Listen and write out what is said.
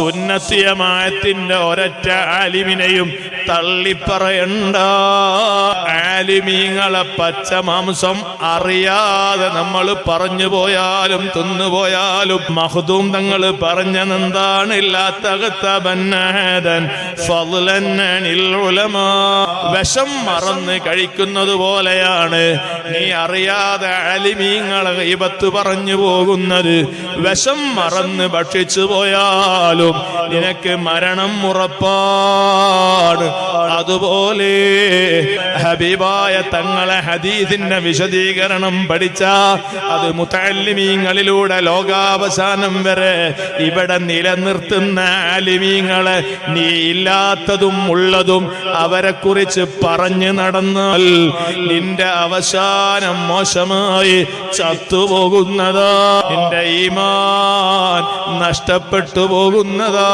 സുന്നത്തിയമായത്തിന്റെ ഒരൊറ്റ ആലിമിനെയും തള്ളിപ്പറയണ്ട. ആലിമീങ്ങളെ പച്ച മാംസം അറിയാതെ നമ്മൾ പറഞ്ഞു പോയാലും തിന്നുപോയാലും മഖ്ദൂം തങ്ങൾ പറഞ്ഞെന്താണ് വിഷം മറന്ന് കഴിക്കുന്നത് പോലെയാണ് നീ അറിയാതെ ആലിമീങ്ങളെ ഗീബത്ത് പറഞ്ഞു പോകുന്നത്. വിഷം മറന്ന് ഭക്ഷിച്ചു പോയാലും നിനക്ക് മരണം ഉറപ്പാണ്. അതുപോലെ ഹബീബായ തങ്ങളെ ഹദീസിന്റെ വിശദീകരണം പഠിച്ച അത് മുതഅല്ലിമീങ്ങളിലൂടെ ലോകാവസാനം വരെ ഇവിടെ നിലനിർത്തുന്ന ആലിമീങ്ങളെ നീ ഇല്ലാത്തതും ഉള്ളതും അവരെ കുറിച്ച് പറഞ്ഞു നടന്നാൽ നിന്റെ അവസാനം മോശമായി ചത്തുപോകുന്നതാ, നിന്റെ ഈമാൻ നഷ്ടപ്പെട്ടു പോകുന്നതാ.